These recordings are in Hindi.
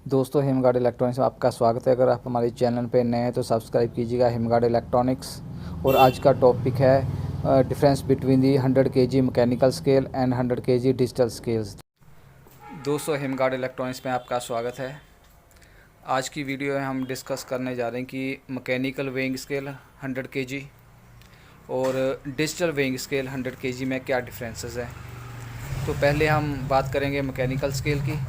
दोस्तों हिमगार्ड इलेक्ट्रॉनिक्स में आपका स्वागत है। अगर आप हमारे चैनल पर नए हैं तो सब्सक्राइब कीजिएगा हिमगार्ड इलेक्ट्रॉनिक्स। और आज का टॉपिक है difference between the 100 KG mechanical scale and 100 KG digital scales. दोस्तों हिमगार्ड इलेक्ट्रॉनिक्स में आपका स्वागत है। आज की वीडियो में हम डिस्कस करने जा रहे हैं कि मैकेनिकल वेइंग स्केल 100 केजी और डिजिटल वेइंग स्केल 100 केजी में क्या डिफरेंसेस हैं। तो पहले हम बात करेंगे मैकेनिकल स्केल की।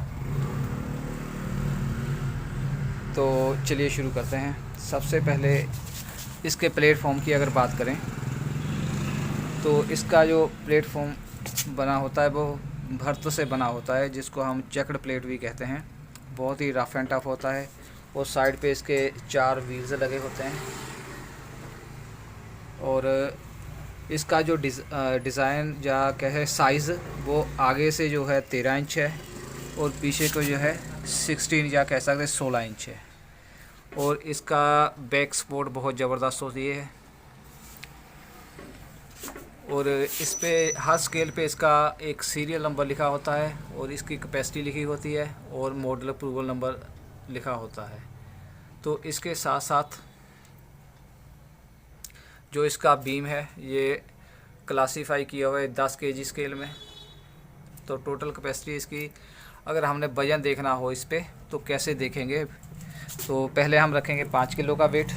तो चलिए शुरू करते हैं। सबसे पहले इसके प्लेटफॉर्म की अगर बात करें तो इसका जो प्लेटफॉर्म बना होता है वो भर्त से बना होता है, जिसको हम चेकड प्लेट भी कहते हैं। बहुत ही रफ एंड टफ होता है और साइड पे इसके 4 व्हील्स लगे होते हैं। और इसका जो डिज़ाइन या कहे साइज़ वो आगे से जो है 13 इंच है और पीछे को जो है 16 या कह सकते 16 इंच है। और इसका बैक सपोर्ट बहुत ज़बरदस्त होती है। और इस पे हर स्केल पे इसका एक सीरियल नंबर लिखा होता है और इसकी कैपेसिटी लिखी होती है और मॉडल अप्रूवल नंबर लिखा होता है। तो इसके साथ साथ जो इसका बीम है ये क्लासीफाई किया हुआ है 10 केजी स्केल में। तो टोटल कैपेसिटी इसकी अगर हमने वजन देखना हो इस पे तो कैसे देखेंगे, तो पहले हम रखेंगे 5 किलो का वेट।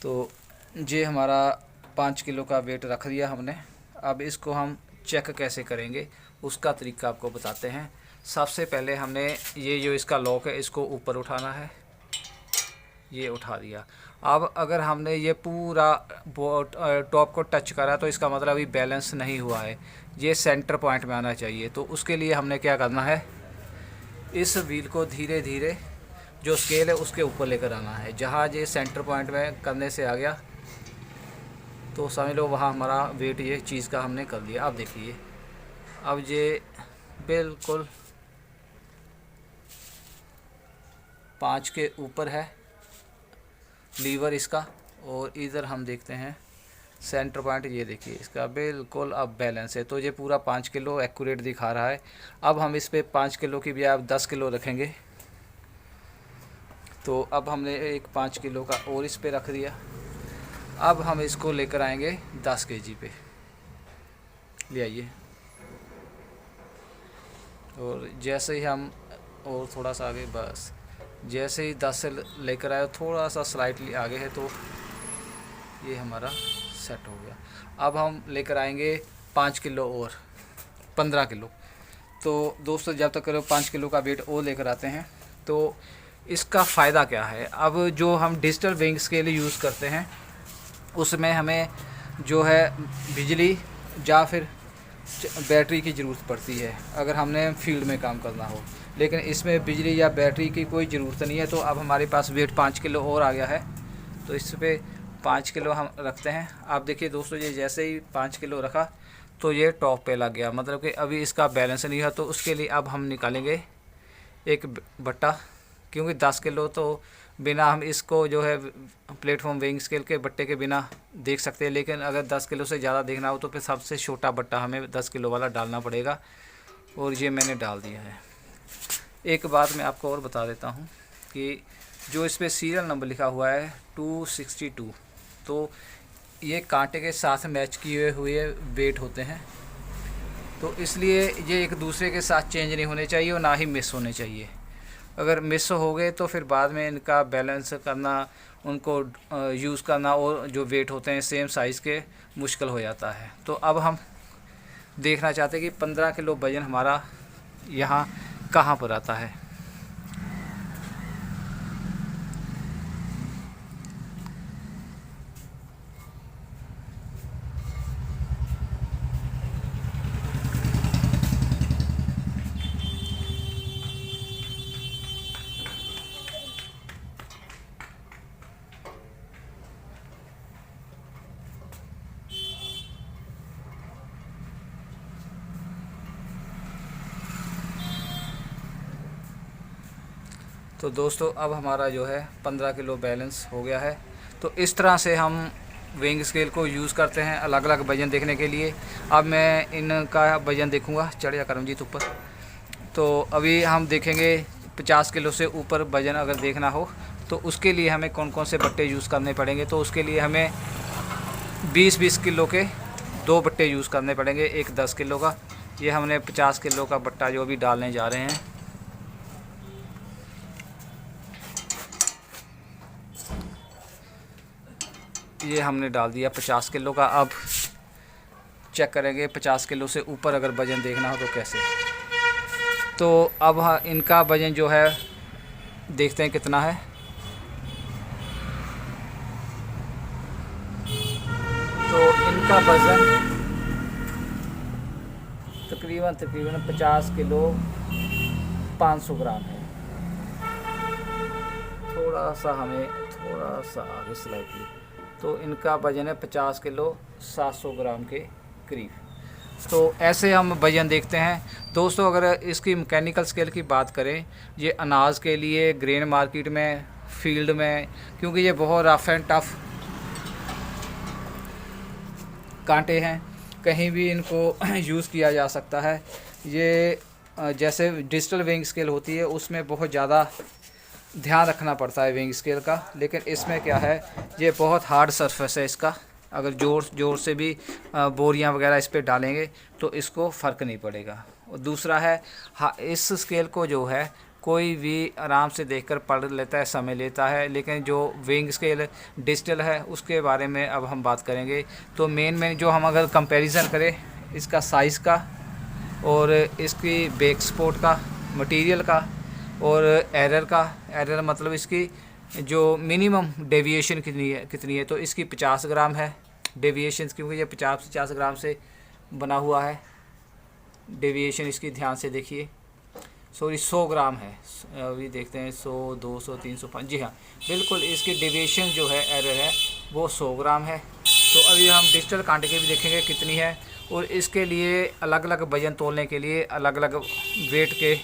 तो ये हमारा 5 किलो का वेट रख दिया हमने। अब इसको हम चेक कैसे करेंगे उसका तरीका आपको बताते हैं। सबसे पहले हमने ये जो इसका लॉक है इसको ऊपर उठाना है, ये उठा दिया। अब अगर हमने ये पूरा टॉप को टच करा तो इसका मतलब अभी बैलेंस नहीं हुआ है, ये सेंटर पॉइंट में आना चाहिए। तो उसके लिए हमने क्या करना है, इस व्हील को धीरे धीरे जो स्केल है उसके ऊपर लेकर आना है। जहाँ ये सेंटर पॉइंट में करने से आ गया तो समझ लो वहाँ हमारा वेट ये चीज़ का हमने कर लिया। अब देखिए अब ये बिल्कुल 5 के ऊपर है लीवर इसका। और इधर हम देखते हैं सेंटर पॉइंट, ये देखिए इसका बिल्कुल अब बैलेंस है। तो ये पूरा 5 किलो एक्यूरेट दिखा रहा है। अब हम इस पे 5 किलो की बजाय अब 10 किलो रखेंगे। तो अब हमने एक 5 किलो का और इस पे रख दिया। अब हम इसको लेकर आएंगे 10 केजी पे, ले आइए। और जैसे ही हम और थोड़ा सा आगे, बस जैसे ही 10 से लेकर आए थोड़ा सा स्लाइटली आगे है तो ये हमारा सेट हो गया। अब हम लेकर आएंगे 5 किलो और 15 किलो। तो दोस्तों जब तक करो 5 किलो का वेट और लेकर आते हैं तो इसका फ़ायदा क्या है। अब जो हम डिजिटल वेइंग स्केल यूज़ करते हैं उसमें हमें जो है बिजली या फिर बैटरी की ज़रूरत पड़ती है अगर हमने फील्ड में काम करना हो, लेकिन इसमें बिजली या बैटरी की कोई ज़रूरत नहीं है। तो अब हमारे पास वेट 5 किलो और आ गया है तो इस पे 5 किलो हम रखते हैं। आप देखिए दोस्तों ये जैसे ही 5 किलो रखा तो ये टॉप पे लग गया, मतलब कि अभी इसका बैलेंस नहीं है। तो उसके लिए अब हम निकालेंगे एक बट्टा, क्योंकि 10 किलो तो बिना हम इसको जो है प्लेटफॉर्म वेइंग स्केल के बट्टे के बिना देख सकते हैं, लेकिन अगर 10 किलो से ज़्यादा देखना हो तो फिर सबसे छोटा बट्टा हमें 10 किलो वाला डालना पड़ेगा। और ये मैंने डाल दिया है। एक बात मैं आपको और बता देता हूँ कि जो इस पर सीरियल नंबर लिखा हुआ है 262, तो ये कांटे के साथ मैच किए हुए वेट होते हैं। तो इसलिए ये एक दूसरे के साथ चेंज नहीं होने चाहिए और ना ही मिस होने चाहिए। अगर मिस हो गए तो फिर बाद में इनका बैलेंस करना, उनको यूज़ करना और जो वेट होते हैं सेम साइज़ के मुश्किल हो जाता है। तो अब हम देखना चाहते हैं कि 15 किलो वज़न हमारा यहाँ कहाँ पर आता है। तो दोस्तों अब हमारा जो है 15 किलो बैलेंस हो गया है। तो इस तरह से हम वेइंग स्केल को यूज़ करते हैं अलग अलग वज़न देखने के लिए। अब मैं इनका वज़न देखूंगा। चढ़ जा करमजीत ऊपर। तो अभी हम देखेंगे 50 किलो से ऊपर वज़न अगर देखना हो तो उसके लिए हमें कौन कौन से बट्टे यूज़ करने पड़ेंगे। तो उसके लिए हमें 20-20 किलो के 2 बट्टे यूज़ करने पड़ेंगे। एक 10 किलो का, ये हमने 50 किलो का बट्टा जो अभी डालने जा रहे हैं। ये हमने डाल दिया 50 किलो का। अब चेक करेंगे 50 किलो से ऊपर अगर वज़न देखना हो तो कैसे। तो अब इनका वज़न जो है देखते हैं कितना है। तो इनका वज़न तकरीबन 50 किलो 500 ग्राम है। थोड़ा सा आगे स्लाइटली। तो इनका वज़न है 50 किलो 700 ग्राम के करीब। तो ऐसे हम वज़न देखते हैं दोस्तों। अगर इसकी मैकेनिकल स्केल की बात करें, ये अनाज के लिए ग्रेन मार्केट में, फील्ड में, क्योंकि ये बहुत रफ एंड टफ कांटे हैं, कहीं भी इनको यूज़ किया जा सकता है। ये जैसे डिजिटल वेइंग स्केल होती है उसमें बहुत ज़्यादा ध्यान रखना पड़ता है वेइंग स्केल का, लेकिन इसमें क्या है, ये बहुत हार्ड सरफेस है इसका। अगर ज़ोर से भी बोरियां वगैरह इस पर डालेंगे तो इसको फ़र्क नहीं पड़ेगा। और दूसरा है इस स्केल को जो है कोई भी आराम से देखकर पढ़ लेता है, समय लेता है। लेकिन जो वेइंग स्केल डिजिटल है उसके बारे में अब हम बात करेंगे। तो मेन जो हम अगर कंपैरिजन करें इसका साइज़ का और इसकी बैक सपोर्ट का, मटेरियल का और एरर मतलब इसकी जो मिनिमम डेविएशन कितनी है। तो इसकी 50 ग्राम है डेविएशन, क्योंकि ये 50 ग्राम से बना हुआ है। डेविएशन इसकी ध्यान से देखिए, सॉरी 100 ग्राम है। अभी देखते हैं 100, 200, 300, 5। जी हाँ, बिल्कुल इसकी डेविएशन जो है, एरर है, वो 100 ग्राम है। तो अभी हम डिजिटल कांटे के भी देखेंगे कितनी है। और इसके लिए अलग अलग वज़न तोलने के लिए अलग अलग वेट के,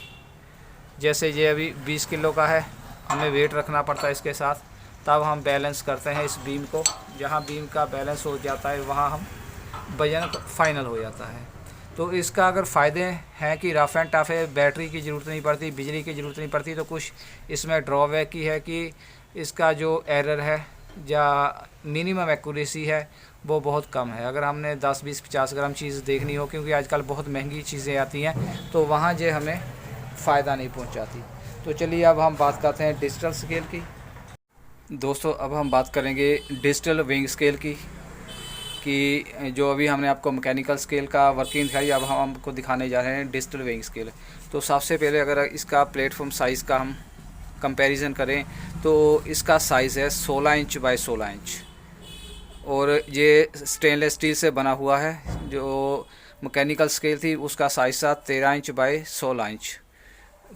जैसे ये अभी 20 किलो का है, हमें वेट रखना पड़ता है इसके साथ, तब हम बैलेंस करते हैं इस बीम को। जहाँ बीम का बैलेंस हो जाता है वहाँ हम वज़न फाइनल हो जाता है। तो इसका अगर फ़ायदे हैं कि रफ एंड टफ है, बैटरी की ज़रूरत नहीं पड़ती, बिजली की ज़रूरत नहीं पड़ती। तो कुछ इसमें ड्रॉबैक ही है कि इसका जो एरर है या मिनिमम एक्यूरेसी है वो बहुत कम है। अगर हमने 10, 20, 50 ग्राम चीज़ देखनी हो, क्योंकि आजकल बहुत महंगी चीज़ें आती हैं, तो वहाँ जो हमें फ़ायदा नहीं पहुँचाती। तो चलिए अब हम बात करते हैं डिजिटल स्केल की। दोस्तों अब हम बात करेंगे डिजिटल वेइंग स्केल की, कि जो अभी हमने आपको मैकेनिकल स्केल का वर्किंग दिखाई, अब हम आपको दिखाने जा रहे हैं डिजिटल वेइंग स्केल। तो सबसे पहले अगर इसका प्लेटफॉर्म साइज़ का हम कंपैरिजन करें तो इसका साइज़ है 16 इंच बाय 16 इंच, और ये स्टेनलेस स्टील से बना हुआ है। जो मैकेनिकल स्केल थी उसका साइज़ था 13 इंच बाय 16 इंच।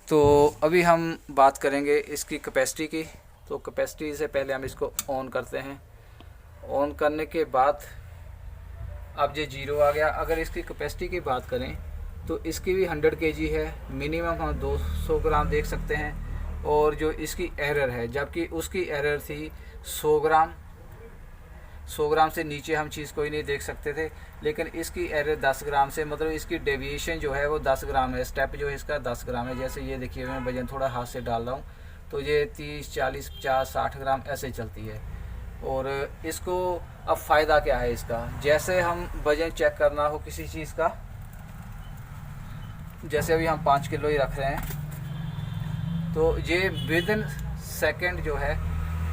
तो अभी हम बात करेंगे इसकी कैपेसिटी की। तो कैपेसिटी से पहले हम इसको ऑन करते हैं। ऑन करने के बाद अब ये 0 आ गया। अगर इसकी कैपेसिटी की बात करें तो इसकी भी 100 kg है, मिनिमम हम 200 ग्राम देख सकते हैं। और जो इसकी एरर है, जबकि उसकी एरर थी 100 ग्राम, 100 ग्राम से नीचे हम चीज़ कोई नहीं देख सकते थे। लेकिन इसकी एरर 10 ग्राम से, मतलब इसकी डेविएशन जो है वो 10 ग्राम है। स्टेप जो है इसका 10 ग्राम है। जैसे ये देखिए, मैं वजन थोड़ा हाथ से डाल रहा हूँ तो ये 30, 40, 50, 60 ग्राम ऐसे चलती है। और इसको अब फ़ायदा क्या है इसका, जैसे हम वजन चेक करना हो किसी चीज़ का, जैसे अभी हम 5 किलो ही रख रहे हैं, तो ये विदिन सेकेंड जो है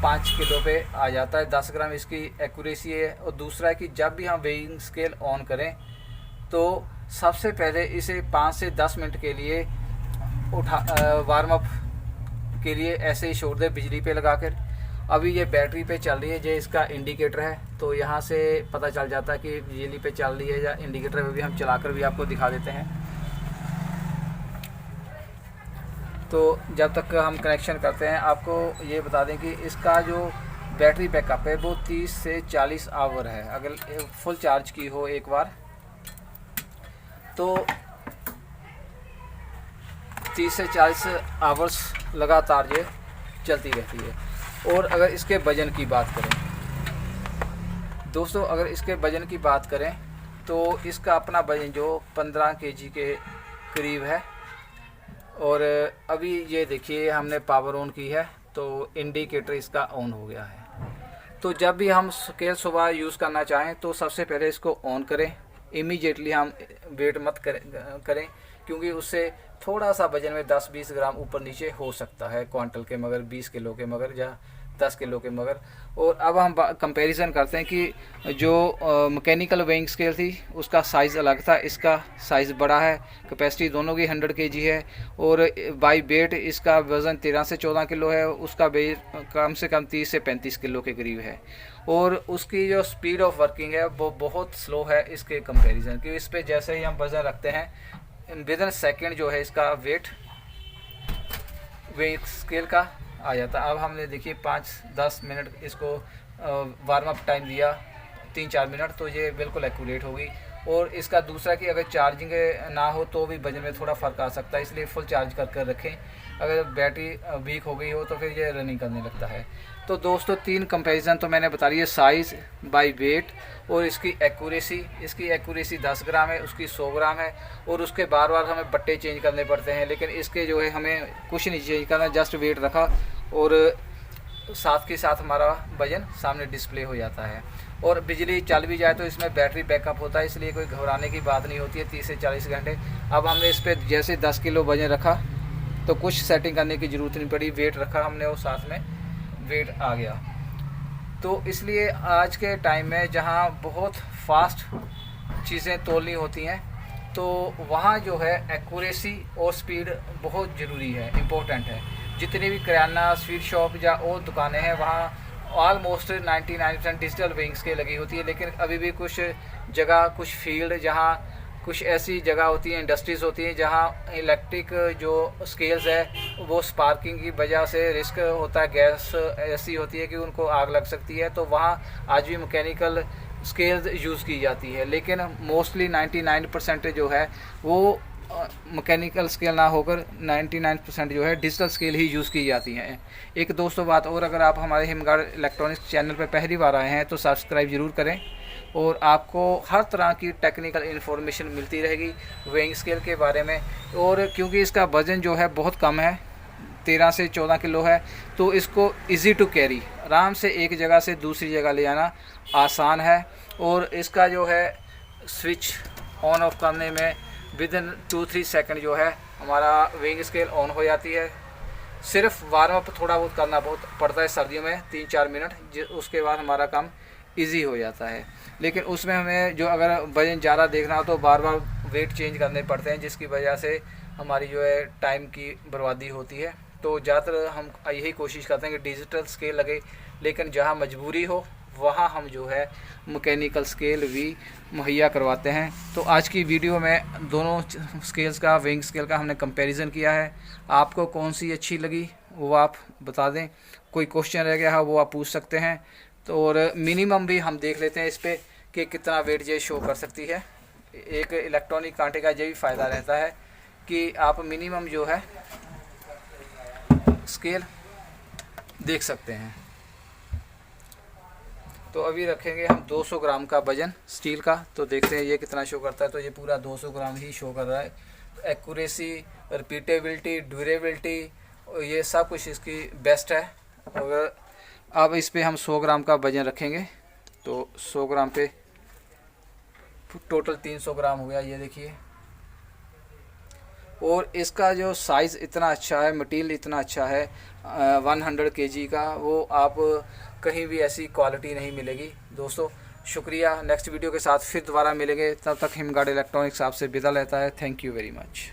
5 किलो पे आ जाता है। 10 ग्राम इसकी एक्यूरेसी है। और दूसरा है कि जब भी हम वेइंग स्केल ऑन करें तो सबसे पहले इसे 5 से 10 मिनट के लिए वार्म अप के लिए ऐसे ही छोड़ दें बिजली पे लगाकर। अभी ये बैटरी पे चल रही है, ये इसका इंडिकेटर है। तो यहाँ से पता चल जाता है कि बिजली पे चल रही है या इंडिकेटर पे भी हम चलाकर भी आपको दिखा देते हैं। तो जब तक हम कनेक्शन करते हैं, आपको ये बता दें कि इसका जो बैटरी बैकअप है वो 30 से 40 आवर है। अगर फुल चार्ज की हो एक बार तो 30 से 40 आवर्स लगातार ये चलती रहती है। और अगर इसके वज़न की बात करें, दोस्तों अगर इसके वज़न की बात करें तो इसका अपना वज़न जो 15 केजी के करीब है। और अभी ये देखिए हमने पावर ऑन की है तो इंडिकेटर इसका ऑन हो गया है। तो जब भी हम स्केल सुबह यूज़ करना चाहें तो सबसे पहले इसको ऑन करें, इमीडिएटली हम वेट मत करें क्योंकि उससे थोड़ा सा वज़न में 10-20 ग्राम ऊपर नीचे हो सकता है, क्वांटल के मगर, 20 किलो के मगर या 10 किलो के मगर। और अब हम कंपैरिजन करते हैं कि जो मैकेनिकल वेइंग स्केल थी उसका साइज़ अलग था, इसका साइज़ बड़ा है, कैपेसिटी दोनों की 100 केजी है और बाई वेट इसका वज़न 13 से 14 किलो है, उसका वेट कम से कम 30 से 35 किलो के करीब है। और उसकी जो स्पीड ऑफ वर्किंग है वो बहुत स्लो है इसके कंपैरिजन, क्योंकि इस पर जैसे ही हम वज़न रखते हैं विदिन सेकेंड जो है इसका वेट वेइंग स्केल का आ जाता। अब हमने देखिए 5-10 मिनट इसको वार्म अप टाइम दिया, 3-4 मिनट, तो ये बिल्कुल एक्यूरेट होगी। और इसका दूसरा कि अगर चार्जिंग ना हो तो भी वजन में थोड़ा फ़र्क आ सकता है, इसलिए फुल चार्ज कर रखें। अगर बैटरी वीक हो गई हो तो फिर ये रनिंग करने लगता है। तो दोस्तों 3 कंपैरिजन तो मैंने बता रही है, साइज़ बाय वेट और इसकी एक्यूरेसी। इसकी एक्यूरेसी 10 ग्राम है, उसकी 100 ग्राम है और उसके बार बार हमें बट्टे चेंज करने पड़ते हैं, लेकिन इसके जो है हमें कुछ नहीं चेंज करना, जस्ट वेट रखा और साथ के साथ हमारा वजन सामने डिस्प्ले हो जाता है। और बिजली चल भी जाए तो इसमें बैटरी बैकअप होता है, इसलिए कोई घबराने की बात नहीं होती है 30 से 40 घंटे। अब हमने इस पर जैसे 10 किलो वजन रखा तो कुछ सेटिंग करने की ज़रूरत नहीं पड़ी, वेट रखा हमने और साथ में वेट आ गया। तो इसलिए आज के टाइम में जहाँ बहुत फास्ट चीज़ें तोलनी होती हैं तो वहाँ जो है एक्यूरेसी और स्पीड बहुत ज़रूरी है, इम्पोर्टेंट है। जितनी भी किराना, स्वीट शॉप या और दुकानें हैं वहाँ ऑलमोस्ट 99% डिजिटल वेइंग स्केल लगी होती है, लेकिन अभी भी कुछ जगह, कुछ फील्ड, जहाँ कुछ ऐसी जगह होती हैं, इंडस्ट्रीज़ होती हैं जहाँ इलेक्ट्रिक जो स्केल्स है वो स्पार्किंग की वजह से रिस्क होता है, गैस ऐसी होती है कि उनको आग लग सकती है, तो वहाँ आज भी मैकेनिकल स्केल्स यूज़ की जाती है। लेकिन मोस्टली 99% जो है वो मैकेनिकल स्केल ना होकर 99% जो है डिजिटल स्केल ही यूज़ की जाती हैं। एक दोस्तों बात और, अगर आप हमारे हिमगार्ड इलेक्ट्रॉनिक्स चैनल पर पहली बार आए हैं तो सब्सक्राइब ज़रूर करें और आपको हर तरह की टेक्निकल इन्फॉर्मेशन मिलती रहेगी वेइंग स्केल के बारे में। और क्योंकि इसका वज़न जो है बहुत कम है, 13 से 14 किलो है, तो इसको इजी टू कैरी, आराम से एक जगह से दूसरी जगह ले जाना आसान है। और इसका जो है स्विच ऑन ऑफ करने में विदिन 2-3 सेकंड जो है हमारा वेइंग स्केल ऑन हो जाती है। सिर्फ वार्म अप थोड़ा बहुत करना बहुत पड़ता है सर्दियों में 3-4 मिनट, उसके बाद हमारा काम इजी हो जाता है। लेकिन उसमें हमें जो अगर वजन ज़्यादा देखना हो तो बार बार वेट चेंज करने पड़ते हैं, जिसकी वजह से हमारी जो है टाइम की बर्बादी होती है। तो ज़्यादातर हम यही कोशिश करते हैं कि डिजिटल स्केल लगे, लेकिन जहाँ मजबूरी हो वहाँ हम जो है मैकेनिकल स्केल भी मुहैया करवाते हैं। तो आज की वीडियो में दोनों स्केल्स का, वेइंग स्केल का हमने कंपैरिजन किया है। आपको कौन सी अच्छी लगी वो आप बता दें, कोई क्वेश्चन रह गया है वो आप पूछ सकते हैं। तो और मिनिमम भी हम देख लेते हैं इस पर कि कितना वेट ये शो कर सकती है। एक इलेक्ट्रॉनिक कांटे का ये भी फ़ायदा रहता है कि आप मिनिमम जो है स्केल देख सकते हैं। तो अभी रखेंगे हम 200 ग्राम का वजन स्टील का, तो देखते हैं ये कितना शो करता है। तो ये पूरा 200 ग्राम ही शो कर रहा है। एक्यूरेसी, रिपीटेबिलिटी, ड्यूरेबिलिटी, ये सब कुछ इसकी बेस्ट है। और अब इस पे हम 100 ग्राम का वजन रखेंगे, तो 100 ग्राम पे टोटल 300 ग्राम हो गया, ये देखिए। और इसका जो साइज़ इतना अच्छा है, मटेरियल इतना अच्छा है 100 केजी का, वो आप कहीं भी ऐसी क्वालिटी नहीं मिलेगी। दोस्तों शुक्रिया, नेक्स्ट वीडियो के साथ फिर दोबारा मिलेंगे, तब तक हिमगार्ड इलेक्ट्रॉनिक्स आपसे विदा लेता है। Thank you very much.